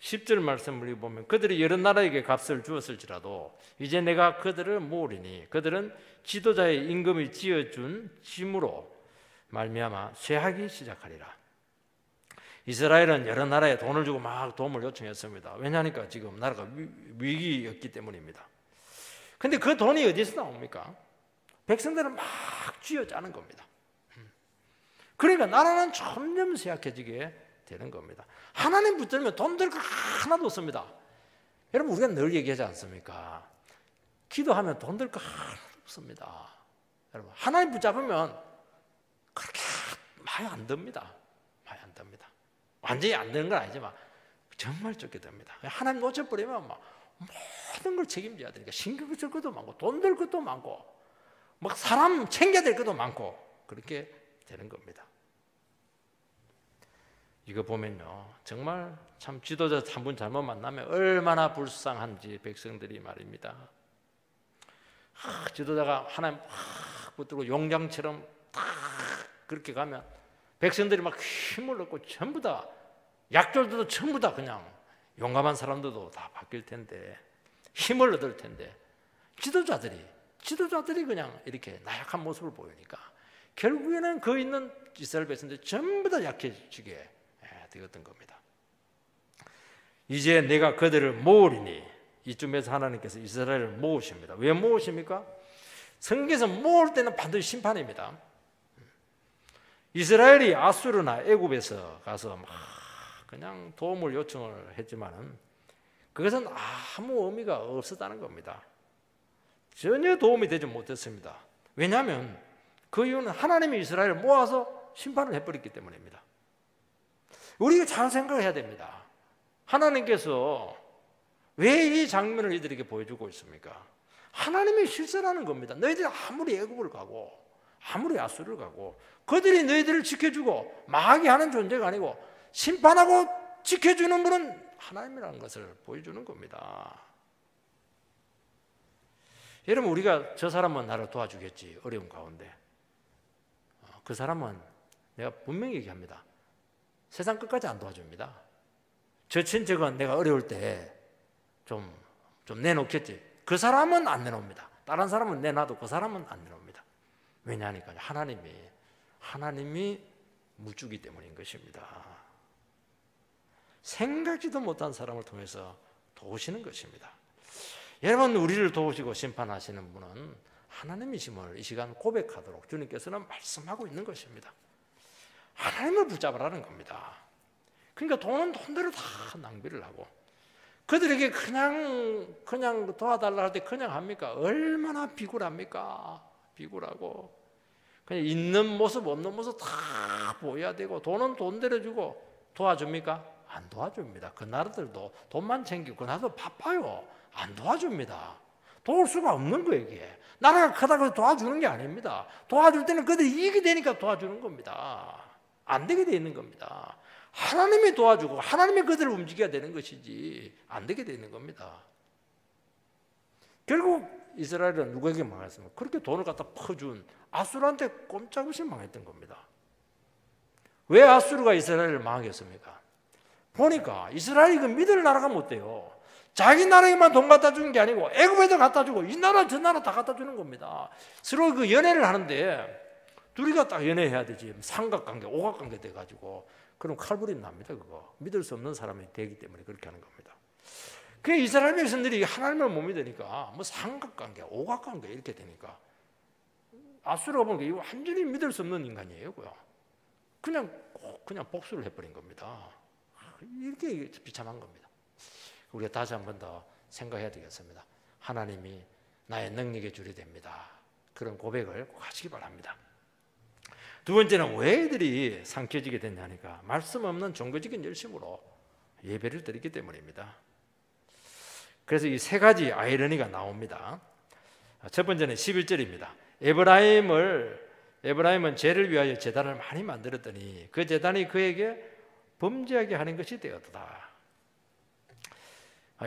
10절 말씀을 보면 그들이 여러 나라에게 값을 주었을지라도 이제 내가 그들을 모으리니 그들은 지도자의 임금이 지어준 짐으로 말미암아 쇠하기 시작하리라. 이스라엘은 여러 나라에 돈을 주고 막 도움을 요청했습니다. 왜냐하니까 지금 나라가 위기였기 때문입니다. 근데 그 돈이 어디서 나옵니까? 백성들은 막 쥐어짜는 겁니다. 그러니까 나라는 점점 쇠약해지게 되는 겁니다. 하나님 붙들면 돈 들 거 하나도 없습니다. 여러분, 우리가 늘 얘기하지 않습니까? 기도하면 돈 들 거 하나도 없습니다. 여러분, 하나님 붙잡으면 그렇게 많이 안 듭니다. 많이 안 듭니다. 완전히 안 되는 건 아니지만 정말 적게 됩니다. 하나님 놓쳐버리면 막 모든 걸 책임져야 되니까 신경 쓸 것도 많고 돈 들 것도 많고 막 사람 챙겨야 될 것도 많고 그렇게 되는 겁니다. 이거 보면요 정말 참 지도자 한 분 잘못 만나면 얼마나 불쌍한지 백성들이 말입니다. 지도자가 하나님 붙들고 용장처럼 딱 그렇게 가면 백성들이 막 힘을 얻고 전부 다 약졸들도 전부 다 그냥 용감한 사람들도 다 바뀔 텐데 힘을 얻을 텐데 지도자들이 그냥 이렇게 나약한 모습을 보이니까 결국에는 그 있는 이스라엘 백성들이 전부 다 약해지게 되었던 겁니다. 이제 내가 그들을 모으리니 이쯤에서 하나님께서 이스라엘을 모으십니다. 왜 모으십니까? 성경에서 모을 때는 반드시 심판입니다. 이스라엘이 아수르나 애굽에서 가서 막 그냥 도움을 요청을 했지만은 그것은 아무 의미가 없었다는 겁니다. 전혀 도움이 되지 못했습니다. 왜냐하면 그 이유는 하나님이 이스라엘을 모아서 심판을 해버렸기 때문입니다. 우리가 잘 생각을 해야 됩니다. 하나님께서 왜 이 장면을 이들에게 보여주고 있습니까? 하나님이 실세라는 겁니다. 너희들이 아무리 애굽을 가고 아무리 아수르를 가고 그들이 너희들을 지켜주고 망하게 하는 존재가 아니고 심판하고 지켜주는 분은 하나님이라는 것을 보여주는 겁니다. 여러분, 우리가 저 사람은 나를 도와주겠지 어려운 가운데 그 사람은 내가 분명히 얘기합니다. 세상 끝까지 안 도와줍니다. 저 친척은 내가 어려울 때 좀 내놓겠지. 그 사람은 안 내놓습니다. 다른 사람은 내놔도 그 사람은 안 내놓습니다. 왜냐하니까 하나님이 물주기 때문인 것입니다. 생각지도 못한 사람을 통해서 도우시는 것입니다. 여러분, 우리를 도우시고 심판하시는 분은 하나님이심을 이 시간 고백하도록 주님께서는 말씀하고 있는 것입니다. 하나님을 붙잡으라는 겁니다. 그러니까 돈은 돈대로 다 낭비를 하고, 그들에게 그냥 도와달라 할 때 그냥 합니까? 얼마나 비굴합니까? 비굴하고 그냥 있는 모습 없는 모습 다 보여야 되고, 돈은 돈대로 주고 도와줍니까? 안 도와줍니다. 그 나라들도 돈만 챙기고 그 나라도 바빠요. 안 도와줍니다. 도울 수가 없는 거예요. 이게 나라가 크다고 도와주는 게 아닙니다. 도와줄 때는 그들이 이익이 되니까 도와주는 겁니다. 안 되게 돼 있는 겁니다. 하나님이 도와주고 하나님이 그들을 움직여야 되는 것이지 안 되게 돼 있는 겁니다. 결국 이스라엘은 누구에게 망했습니까? 그렇게 돈을 갖다 퍼준 아수르한테 꼼짝없이 망했던 겁니다. 왜 아수르가 이스라엘을 망하게 했습니까? 보니까 이스라엘이 그 믿을 나라가 못 돼요. 자기 나라에만 돈 갖다 주는 게 아니고 애굽에도 갖다 주고 이 나라 저 나라 다 갖다 주는 겁니다. 서로 그 연애를 하는데 둘이가 딱 연애해야 되지. 삼각관계, 오각관계 돼가지고 그럼 칼부림 납니다. 그거 믿을 수 없는 사람이 되기 때문에 그렇게 하는 겁니다. 그 이스라엘 백성들이 하나님을 못 믿으니까 뭐 삼각관계, 오각관계 이렇게 되니까 아수르가 보니까 이거 완전히 믿을 수 없는 인간이에요. 그냥 복수를 해버린 겁니다. 이렇게 비참한 겁니다. 우리가 다시 한 번 더 생각해야 되겠습니다. 하나님이 나의 능력의 줄이 됩니다. 그런 고백을 꼭 하시기 바랍니다. 두 번째는 왜 애들이 상처지게 됐냐니까 말씀 없는 종교적인 열심으로 예배를 드리기 때문입니다. 그래서 이 세 가지 아이러니가 나옵니다. 첫 번째는 11절입니다. 에브라임은 죄를 위하여 제단을 많이 만들었더니 그 제단이 그에게 범죄하게 하는 것이 되었다.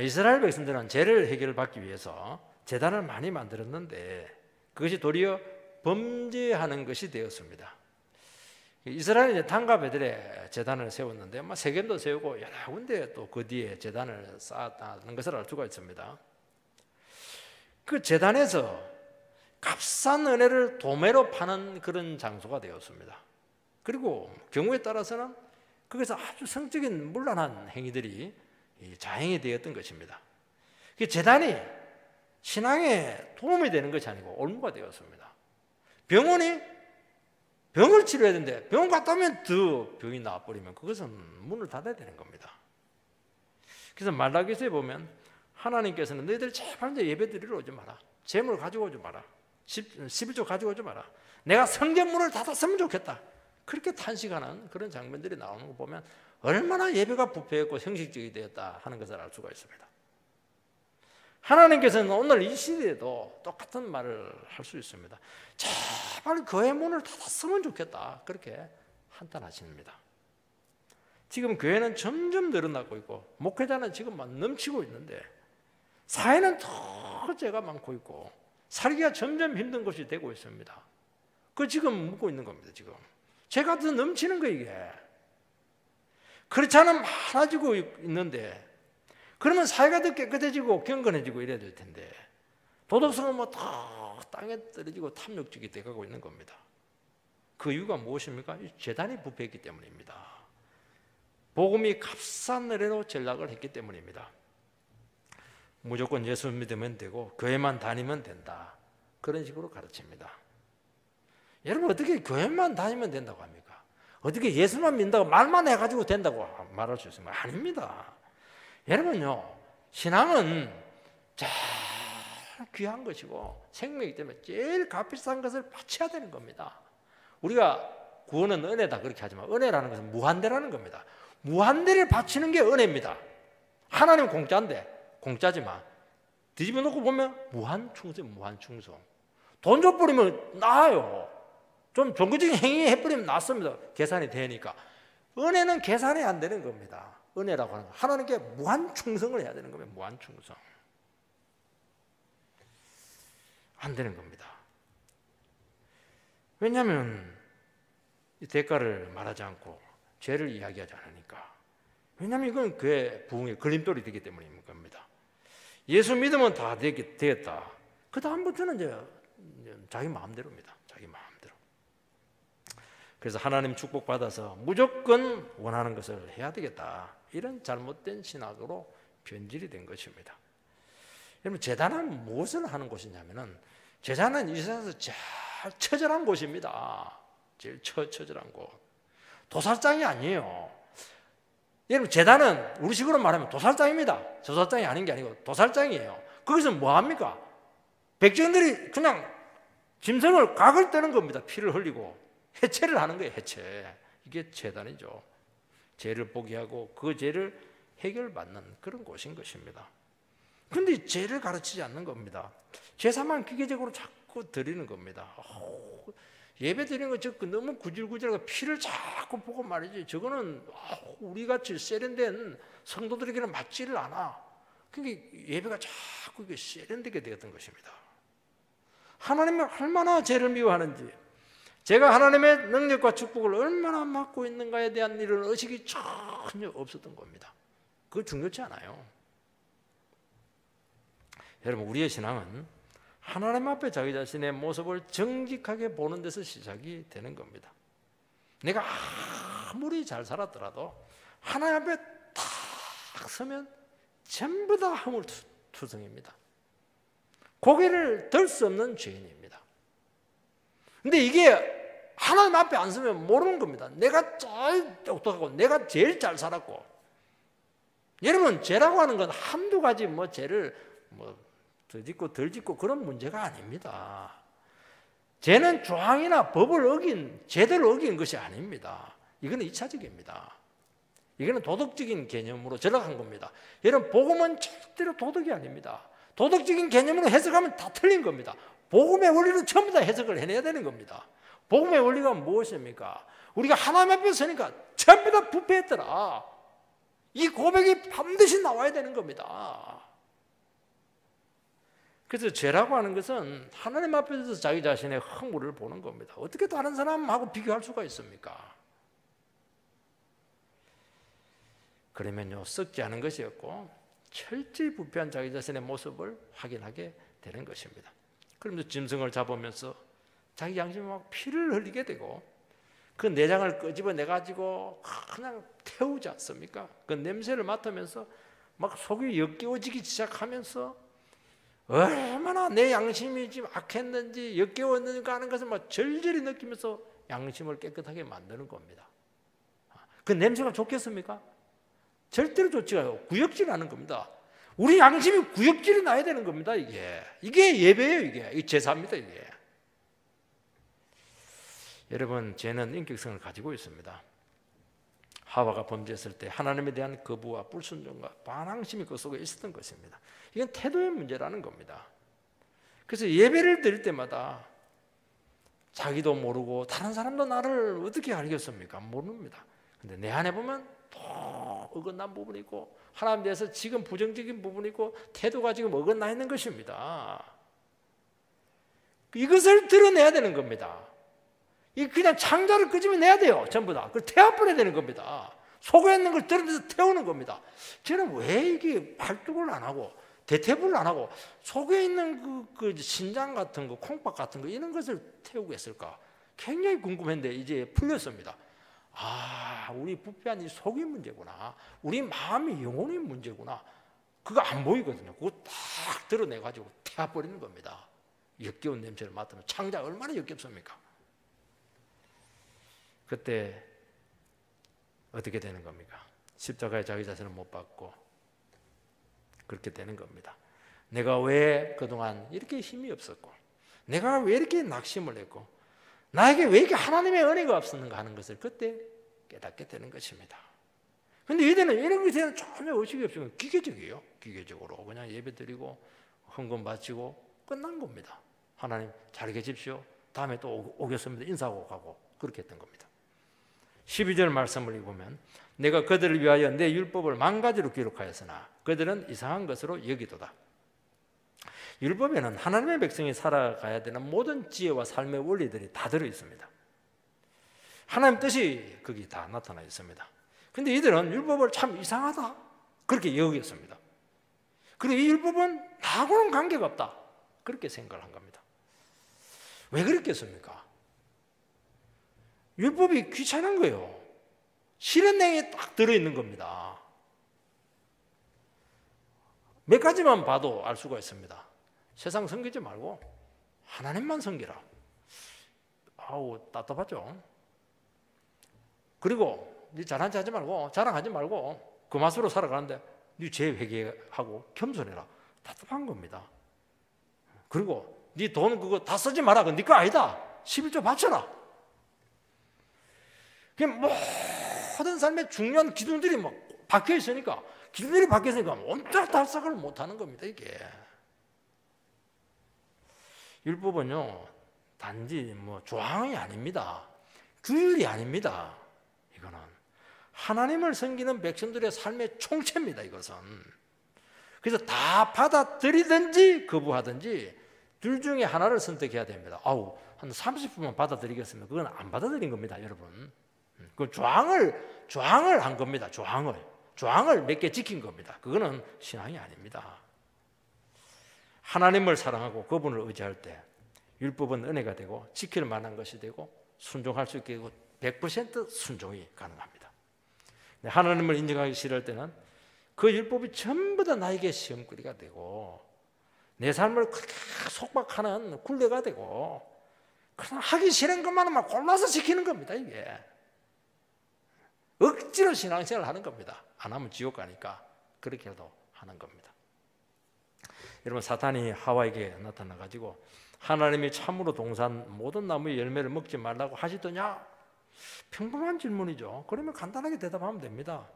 이스라엘 백성들은 죄를 해결받기 위해서 제단을 많이 만들었는데 그것이 도리어 범죄하는 것이 되었습니다. 이스라엘은 단과 베들에 제단을 세웠는데 세겜도 세우고 여러 군데 또 그 뒤에 제단을 쌓았다는 것을 알 수가 있습니다. 그 제단에서 값싼 은혜를 도매로 파는 그런 장소가 되었습니다. 그리고 경우에 따라서는 거기서 아주 성적인 문란한 행위들이 자행이 되었던 것입니다. 제단이 신앙에 도움이 되는 것이 아니고 올무가 되었습니다. 병을 치료해야 되는데 병원 갔다 오면 더 병이 나와버리면 그것은 문을 닫아야 되는 겁니다. 그래서 말라기서에 보면 하나님께서는 너희들 제발 예배 드리러 오지 마라. 재물 가지고 오지 마라. 11조 가지고 오지 마라. 내가 성전문을 닫았으면 좋겠다. 그렇게 탄식하는 그런 장면들이 나오는 거 보면 얼마나 예배가 부패했고 형식적이 되었다 하는 것을 알 수가 있습니다. 하나님께서는 오늘 이 시대에도 똑같은 말을 할 수 있습니다. 제발 교회 문을 닫았으면 좋겠다. 그렇게 한탄하십니다. 지금 교회는 점점 늘어나고 있고 목회자는 지금 막 넘치고 있는데 사회는 더 죄가 많고 있고 살기가 점점 힘든 것이 되고 있습니다. 그 지금 묻고 있는 겁니다. 지금 죄가 더 넘치는 거예요. 이게 그렇지 않으면 많아지고 있는데 그러면 사회가 더 깨끗해지고 경건해지고 이래야 될 텐데 도덕성은 다 땅에 떨어지고 탐욕적이 돼가고 있는 겁니다. 그 이유가 무엇입니까? 제단이 부패했기 때문입니다. 복음이 값싼 은혜로 전락을 했기 때문입니다. 무조건 예수 믿으면 되고 교회만 다니면 된다. 그런 식으로 가르칩니다. 여러분 어떻게 교회만 다니면 된다고 합니까? 어떻게 예수만 믿는다고 말만 해가지고 된다고 말할 수 있습니까? 아닙니다. 여러분요, 신앙은 제일 귀한 것이고 생명이기 때문에 제일 값비싼 것을 바쳐야 되는 겁니다. 우리가 구원은 은혜다 그렇게 하지만 은혜라는 것은 무한대라는 겁니다. 무한대를 바치는 게 은혜입니다. 하나님은 공짜지만 뒤집어 놓고 보면 무한충성. 돈 줘버리면 나아요. 좀 종교적인 행위 해버리면 낫습니다. 계산이 되니까. 은혜는 계산이 안 되는 겁니다. 은혜라고 하는 거. 하나님께 무한충성을 해야 되는 겁니다. 무한충성. 안 되는 겁니다. 왜냐하면 이 대가를 말하지 않고 죄를 이야기하지 않으니까. 왜냐하면 이건 그의 부흥의 걸림돌이 되기 때문인 겁니다. 예수 믿으면 다 되겠다. 그 다음부터는 이제 자기 마음대로입니다. 자기 마음대로. 그래서 하나님 축복받아서 무조건 원하는 것을 해야 되겠다. 이런 잘못된 신학으로 변질이 된 것입니다. 여러분, 제단은 무엇을 하는 곳이냐면은, 제단은 이 세상에서 제일 처절한 곳입니다. 제일 처절한 곳. 도살장이 아니에요. 여러분, 제단은 우리 식으로 말하면 도살장입니다. 저살장이 아닌 게 아니고 도살장이에요. 거기서 뭐 합니까? 백성들이 그냥 짐승을 각을 뜨는 겁니다. 피를 흘리고 해체를 하는 거예요. 해체. 이게 제단이죠. 죄를 포기하고 그 죄를 해결받는 그런 곳인 것입니다. 그런데 죄를 가르치지 않는 겁니다. 제사만 기계적으로 자꾸 드리는 겁니다. 예배 드리는 거 너무 구질구질하고 피를 자꾸 보고 말이지. 저거는 우리같이 세련된 성도들에게는 맞지를 않아. 그러니까 예배가 자꾸 세련되게 되었던 것입니다. 하나님을 얼마나 죄를 미워하는지, 제가 하나님의 능력과 축복을 얼마나 맡고 있는가에 대한 이런 의식이 전혀 없었던 겁니다. 그거 중요치 않아요. 여러분, 우리의 신앙은 하나님 앞에 자기 자신의 모습을 정직하게 보는 데서 시작이 되는 겁니다. 내가 아무리 잘 살았더라도 하나님 앞에 딱 서면 전부 다 허물투성입니다. 고개를 들 수 없는 죄인입니다. 근데 이게 하나님 앞에 안 서면 모르는 겁니다. 내가 제일 똑똑하고 내가 제일 잘 살았고. 여러분, 죄라고 하는 건 한두 가지 죄를 더 짓고 덜 짓고 그런 문제가 아닙니다. 죄는 조항이나 법을 어긴, 제대로 어긴 것이 아닙니다. 이거는 2차적입니다. 이거는 도덕적인 개념으로 전락한 겁니다. 여러분, 복음은 절대로 도덕이 아닙니다. 도덕적인 개념으로 해석하면 다 틀린 겁니다. 복음의 원리로 전부 다 해석을 해내야 되는 겁니다. 복음의 원리가 무엇입니까? 우리가 하나님 앞에 서니까 전부 다 부패했더라. 이 고백이 반드시 나와야 되는 겁니다. 그래서 죄라고 하는 것은 하나님 앞에서 자기 자신의 허물을 보는 겁니다. 어떻게 다른 사람하고 비교할 수가 있습니까? 그러면요, 썩지 않은 것이었고 철저히 부패한 자기 자신의 모습을 확인하게 되는 것입니다. 그러면서 짐승을 잡으면서 자기 양심에 막 피를 흘리게 되고 그 내장을 끄집어내가지고 그냥 태우지 않습니까? 그 냄새를 맡으면서 막 속이 역겨워지기 시작하면서 얼마나 내 양심이 지금 악했는지 역겨웠는가 하는 것을 막 절절히 느끼면서 양심을 깨끗하게 만드는 겁니다. 그 냄새가 좋겠습니까? 절대로 좋지가 않아요. 구역질하는 겁니다. 우리 양심이 구역질이 나야 되는 겁니다. 이게 예배예요. 이게 제사입니다. 이게. 여러분, 죄는 인격성을 가지고 있습니다. 하와가 범죄했을 때 하나님에 대한 거부와 불순종과 반항심이 그 속에 있었던 것입니다. 이건 태도의 문제라는 겁니다. 그래서 예배를 드릴 때마다 자기도 모르고 다른 사람도 나를 어떻게 알겠습니까? 모릅니다. 근데 내 안에 보면 또 어긋난 부분이 있고 하나님에 대해서 지금 부정적인 부분이 있고 태도가 지금 어긋나 있는 것입니다. 이것을 드러내야 되는 겁니다. 이 그냥 창자를 끄집어내야 돼요. 전부 다. 그걸 태워버려야 되는 겁니다. 속에 있는 걸 드러내서 태우는 겁니다. 저는 왜 이게 발뚝을 안 하고 대퇴부를 안 하고 속에 있는 그 신장 같은 거, 콩팥 같은 거 이런 것을 태우고 했을까? 굉장히 궁금했는데 이제 풀렸습니다. 아, 우리 부패한 이 속이 문제구나. 우리 마음이 영혼이 문제구나. 그거 안 보이거든요. 그거 딱 드러내가지고 태워버리는 겁니다. 역겨운 냄새를 맡으면 창자 얼마나 역겹습니까? 그때 어떻게 되는 겁니까? 십자가에 자기 자신을 못 박고 그렇게 되는 겁니다. 내가 왜 그동안 이렇게 힘이 없었고 내가 왜 이렇게 낙심을 했고 나에게 왜 이렇게 하나님의 은혜가 없었는가 하는 것을 그때 깨닫게 되는 것입니다. 그런데 이제는 이런 것에 대한 전혀 의식이 없으면 기계적이에요. 기계적으로 그냥 예배 드리고 헌금 바치고 끝난 겁니다. 하나님 잘 계십시오. 다음에 또 오겠습니다. 인사하고 가고 그렇게 했던 겁니다. 12절 말씀을 읽으면 내가 그들을 위하여 내 율법을 만가지로 기록하였으나 그들은 이상한 것으로 여기도다. 율법에는 하나님의 백성이 살아가야 되는 모든 지혜와 삶의 원리들이 다 들어있습니다. 하나님 뜻이 거기 다 나타나 있습니다. 근데 이들은 율법을 참 이상하다 그렇게 여겼습니다. 그리고 이 율법은 나하고는 관계가 없다 그렇게 생각을 한 겁니다. 왜 그랬겠습니까? 율법이 귀찮은 거예요. 실현행에 딱 들어있는 겁니다. 몇 가지만 봐도 알 수가 있습니다. 세상 섬기지 말고 하나님만 섬기라. 아우 답답하죠. 그리고 네 잘난 체 하지 말고 자랑하지 말고 그 맛으로 살아가는데 네 죄 회개하고 겸손해라. 답답한 겁니다. 그리고 네 돈 그거 다 쓰지 마라. 그건 네 거 아니다. 11조 바쳐라. 그냥 모든 삶의 중요한 기둥들이 막 박혀 있으니까 기둥들이 박혀 있으니까 온갖 달싹을 못 하는 겁니다. 이게 율법은요 단지 뭐 조항이 아닙니다. 규율이 아닙니다. 이거는 하나님을 섬기는 백성들의 삶의 총체입니다. 이것은 그래서 다 받아들이든지 거부하든지 둘 중에 하나를 선택해야 됩니다. 아우 한 30분만 받아들이겠으면 그건 안 받아들인 겁니다, 여러분. 그 조항을 한 겁니다. 조항을 몇 개 지킨 겁니다. 그거는 신앙이 아닙니다. 하나님을 사랑하고 그분을 의지할 때 율법은 은혜가 되고 지킬 만한 것이 되고 순종할 수 있게 되고 100% 순종이 가능합니다. 하나님을 인정하기 싫을 때는 그 율법이 전부 다 나에게 시험거리가 되고 내 삶을 그렇게 속박하는 굴레가 되고 그냥 하기 싫은 것만은 막 골라서 지키는 겁니다. 이게 억지로 신앙생활을 하는 겁니다. 안 하면 지옥 가니까 그렇게도 하는 겁니다. 여러분 사탄이 하와에게 나타나가지고 하나님이 참으로 동산 모든 나무의 열매를 먹지 말라고 하시더냐? 평범한 질문이죠. 그러면 간단하게 대답하면 됩니다.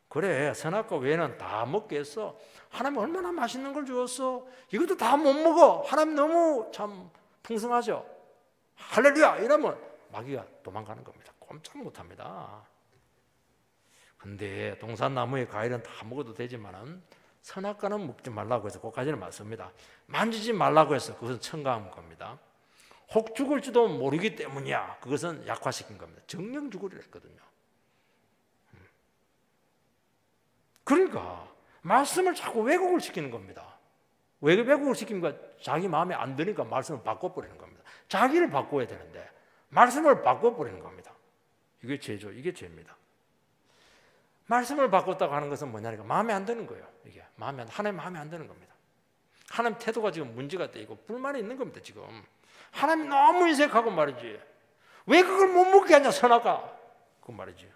그래 선악과 외에는 다 먹게 했어. 하나님 얼마나 맛있는 걸 주었어. 이것도 다 못 먹어. 하나님 너무 참 풍성하죠. 할렐루야 이러면 마귀가 도망가는 겁니다. 꼼짝 못합니다. 근데 동산나무의 과일은 다 먹어도 되지만은 선악과는 먹지 말라고 해서 그까지는 맞습니다. 만지지 말라고 해서 그것은 첨가한 겁니다. 혹 죽을지도 모르기 때문이야. 그것은 약화시킨 겁니다. 정령 죽으리라 했거든요. 그러니까 말씀을 자꾸 왜곡을 시키는 겁니다. 왜 왜곡을 시킵니까? 자기 마음에 안 드니까 말씀을 바꿔버리는 겁니다. 자기를 바꿔야 되는데 말씀을 바꿔버리는 겁니다. 이게 죄죠. 이게 죄입니다. 말씀을 바꿨다고 하는 것은 뭐냐니까 마음에 안 드는 거예요. 이게 하나님 마음에 안 드는 겁니다. 하나님 태도가 지금 문제가 되고 불만이 있는 겁니다. 지금 하나님 너무 인색하고 말이지. 왜 그걸 못 먹게 하냐 선악과 그 말이지.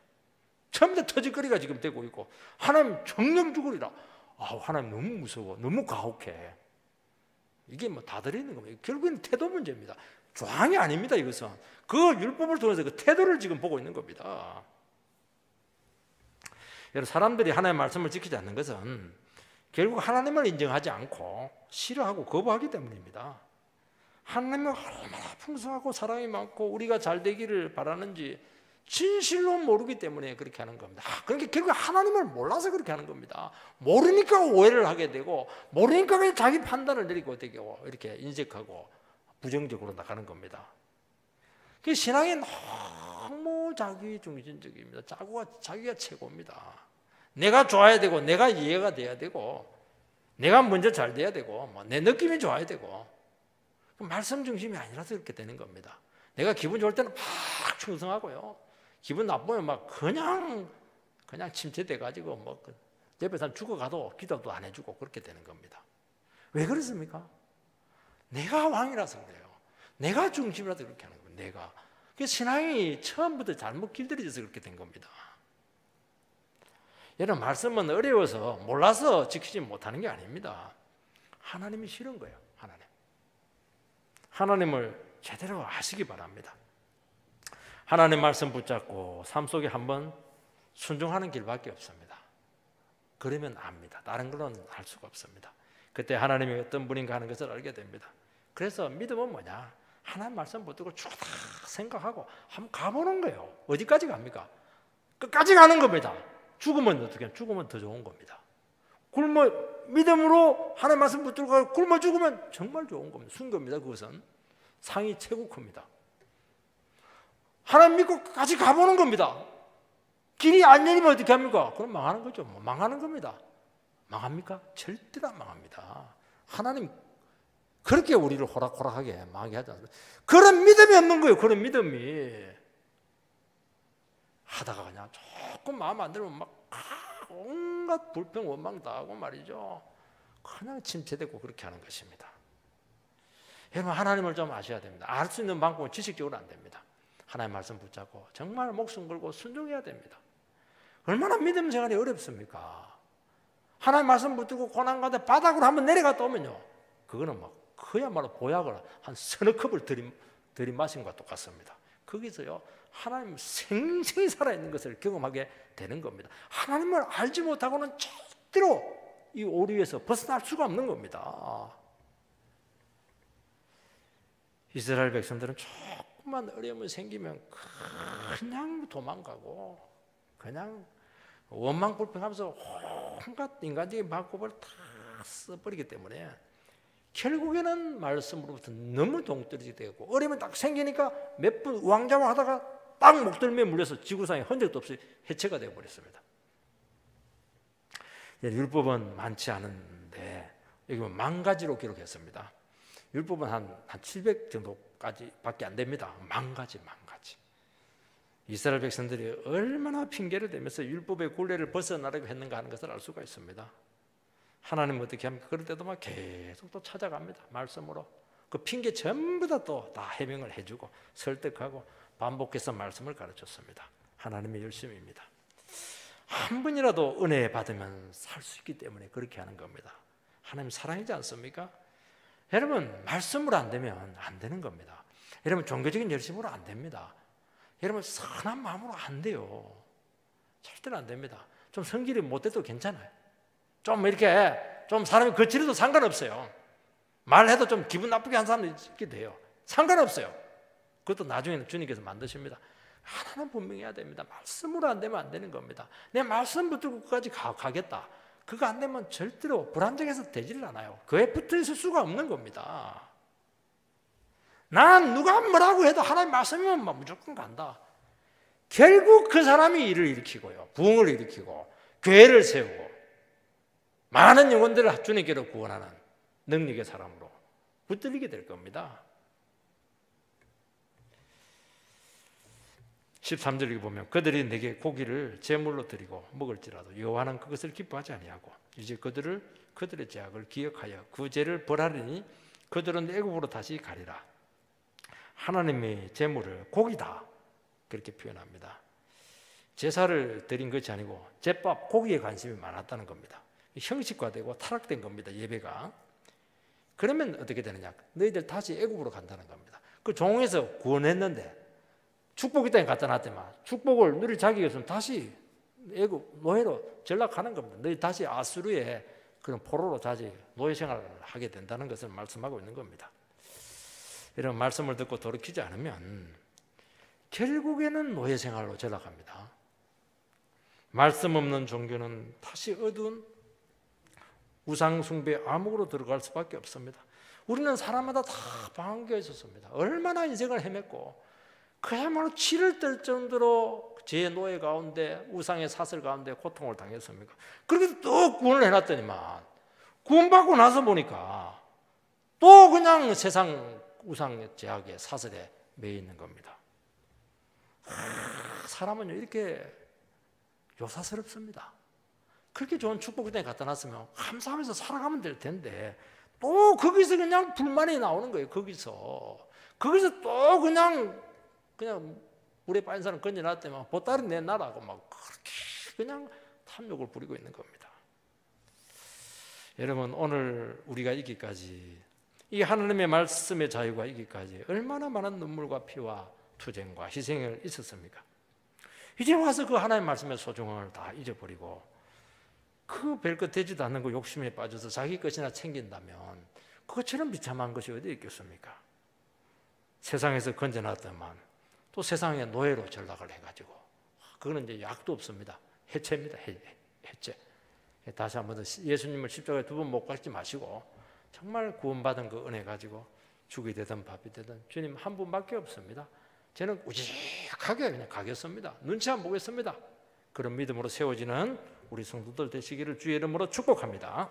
처음부터 터질거리가 지금 되고 있고 하나님 정령 죽으리라. 하나님 너무 무서워. 너무 가혹해. 이게 뭐 다 들어있는 겁니다. 결국에는 태도 문제입니다. 조항이 아닙니다. 이것은 그 율법을 통해서 그 태도를 지금 보고 있는 겁니다. 여러분 사람들이 하나님의 말씀을 지키지 않는 것은 결국 하나님을 인정하지 않고 싫어하고 거부하기 때문입니다. 하나님은 얼마나 풍성하고 사랑이 많고 우리가 잘 되기를 바라는지 진실로 모르기 때문에 그렇게 하는 겁니다. 그러니까 결국 하나님을 몰라서 그렇게 하는 겁니다. 모르니까 오해를 하게 되고 모르니까 그냥 자기 판단을 내리고 되고 이렇게 인색하고 부정적으로 나가는 겁니다. 그 신앙이 너무 자기중심적입니다. 자기가 최고입니다. 내가 좋아야 되고 내가 이해가 돼야 되고 내가 먼저 잘 돼야 되고 내 느낌이 좋아야 되고 말씀 중심이 아니라서 그렇게 되는 겁니다. 내가 기분 좋을 때는 막 충성하고요. 기분 나쁘면 막 그냥 침체돼가지고 뭐 옆에 사람 죽어가도 기도도 안 해주고 그렇게 되는 겁니다. 왜 그렇습니까? 내가 왕이라서 그래요. 내가 중심이라서 그렇게 하는 거예요. 내가. 그래서 신앙이 처음부터 잘못 길들여져서 그렇게 된 겁니다. 여러분 말씀은 어려워서 몰라서 지키지 못하는 게 아닙니다. 하나님이 싫은 거예요. 하나님을 제대로 아시기 바랍니다. 하나님 말씀 붙잡고 삶 속에 한번 순종하는 길밖에 없습니다. 그러면 압니다. 다른 거는 알 수가 없습니다. 그때 하나님이 어떤 분인가 하는 것을 알게 됩니다. 그래서 믿음은 뭐냐? 하나님 말씀 붙들고 쭉 생각하고 한번 가보는 거예요. 어디까지 갑니까? 끝까지 가는 겁니다. 죽으면 어떻게 해요? 죽으면 더 좋은 겁니다. 믿음으로 하나님 말씀 붙들고 굶어 죽으면 정말 좋은 겁니다. 순 겁니다. 그것은 상이 최고 큽니다. 하나님 믿고 끝까지 가보는 겁니다. 길이 안 열리면 어떻게 합니까? 그럼 망하는 거죠. 뭐 망하는 겁니다. 망합니까? 절대로 안 망합니다. 하나님 그렇게 우리를 호락호락하게 망하게 하지 않습니다. 그런 믿음이 없는 거예요. 그런 믿음이. 하다가 그냥 조금 마음 안 들면 막 온갖 불평 원망 다 하고 말이죠. 그냥 침체되고 그렇게 하는 것입니다. 여러분 하나님을 좀 아셔야 됩니다. 알 수 있는 방법은 지식적으로 안 됩니다. 하나님 말씀 붙잡고 정말 목숨 걸고 순종해야 됩니다. 얼마나 믿음 생활이 어렵습니까? 하나님 말씀 붙들고 고난 가운데 바닥으로 한번 내려갔다 오면요, 그거는 막 그야말로 보약을 한 서너 컵을 들이마신 것과 똑같습니다. 거기서요 하나님 생생히 살아있는 것을 경험하게 되는 겁니다. 하나님을 알지 못하고는 절대로 이 오류에서 벗어날 수가 없는 겁니다. 이스라엘 백성들은 조금만 어려움이 생기면 그냥 도망가고 그냥 원망불평하면서 온갖 인간적인 방법을 다 써버리기 때문에 결국에는 말씀으로부터 너무 동떨어지게 되고 어려움이 딱 생기니까 몇 분 우왕좌왕 하다가 딱 목덜미에 물려서 지구상에 흔적도 없이 해체가 되어버렸습니다. 율법은 많지 않은데 여기 보면 10,000가지로 기록했습니다. 율법은 한 700 정도까지 밖에 안 됩니다. 10,000가지. 이스라엘 백성들이 얼마나 핑계를 대면서 율법의 굴레를 벗어나려고 했는가 하는 것을 알 수가 있습니다. 하나님은 어떻게 합니까? 그럴 때도 막 계속 또 찾아갑니다. 말씀으로. 그 핑계 전부 다 해명을 해주고 설득하고 반복해서 말씀을 가르쳤습니다. 하나님의 열심입니다. 한 번이라도 은혜 받으면 살 수 있기 때문에 그렇게 하는 겁니다. 하나님 사랑이지 않습니까? 여러분 말씀으로 안 되면 안 되는 겁니다. 여러분 종교적인 열심으로 안 됩니다. 여러분 선한 마음으로 안 돼요. 절대로 안 됩니다. 좀 성질이 못돼도 괜찮아요. 좀 이렇게 좀 사람이 거칠어도 상관없어요. 말해도 좀 기분 나쁘게 한 사람도 있게 돼요. 상관없어요. 그것도 나중에는 주님께서 만드십니다. 하나는 분명히 해야 됩니다. 말씀으로 안 되면 안 되는 겁니다. 내 말씀 붙들고 끝까지 가겠다. 그거 안 되면 절대로 불안정해서 되지를 않아요. 그에 붙어 있을 수가 없는 겁니다. 난 누가 뭐라고 해도 하나님 말씀이면 무조건 간다. 결국 그 사람이 일을 일으키고요, 부흥을 일으키고 교회를 세우고 많은 영혼들을 주님께로 구원하는 능력의 사람으로 붙들리게 될 겁니다. 13절에 보면 그들이 내게 고기를 제물로 드리고 먹을지라도 여호와는 그것을 기뻐하지 아니하고 이제 그들의 죄악을 기억하여 그 죄를 벌하리니 그들은 애굽으로 다시 가리라. 하나님의 제물을 고기다 그렇게 표현합니다. 제사를 드린 것이 아니고 제밥 고기에 관심이 많았다는 겁니다. 형식화되고 타락된 겁니다. 예배가. 그러면 어떻게 되느냐? 너희들 다시 애굽으로 간다는 겁니다. 그 종에서 구원했는데 축복이 땅에 갖다 놨더만 축복을 누릴 자격이 없으면 다시 애굽 노예로 전락하는 겁니다. 너희 다시 아수르의 그런 포로로 다시 노예 생활을 하게 된다는 것을 말씀하고 있는 겁니다. 이런 말씀을 듣고 돌이키지 않으면 결국에는 노예 생활로 전락합니다. 말씀 없는 종교는 다시 어두운 우상 숭배 암흑으로 들어갈 수밖에 없습니다. 우리는 사람마다 다 방황기가 있었습니다. 얼마나 인생을 헤맸고 그야말로 치를 뜰 정도로 제 노예 가운데 우상의 사슬 가운데 고통을 당했습니까? 그렇게 또 구원을 해놨더니만 구원받고 나서 보니까 또 그냥 세상 우상 제약의 사슬에 매여 있는 겁니다. 사람은 이렇게 요사스럽습니다. 그렇게 좋은 축복을 갖다 놨으면 감사하면서 살아가면 될 텐데 또 거기서 그냥 불만이 나오는 거예요. 거기서 또 그냥 물에 빠진 사람 건져놨더니 보따리 내놔라고 막 그렇게 그냥 탐욕을 부리고 있는 겁니다. 여러분 오늘 우리가 이기까지 이 하나님의 말씀의 자유가 이기까지 얼마나 많은 눈물과 피와 투쟁과 희생을 있었습니까? 이제 와서 그 하나님의 말씀의 소중함을 다 잊어버리고 그 별것 되지도 않는 거 욕심에 빠져서 자기 것이나 챙긴다면 그것처럼 비참한 것이 어디 있겠습니까? 세상에서 건져놨더만 또 세상의 노예로 전락을 해가지고 그거는 이제 약도 없습니다. 해체입니다. 해체. 다시 한번 예수님을 십자가에 2번 못 박지 마시고 정말 구원받은 그 은혜 가지고 죽이 되든 밥이 되든 주님 한 분밖에 없습니다. 저는 우직하게 그냥 가겠습니다. 눈치 안 보겠습니다. 그런 믿음으로 세워지는 우리 성도들 되시기를 주의 이름으로 축복합니다.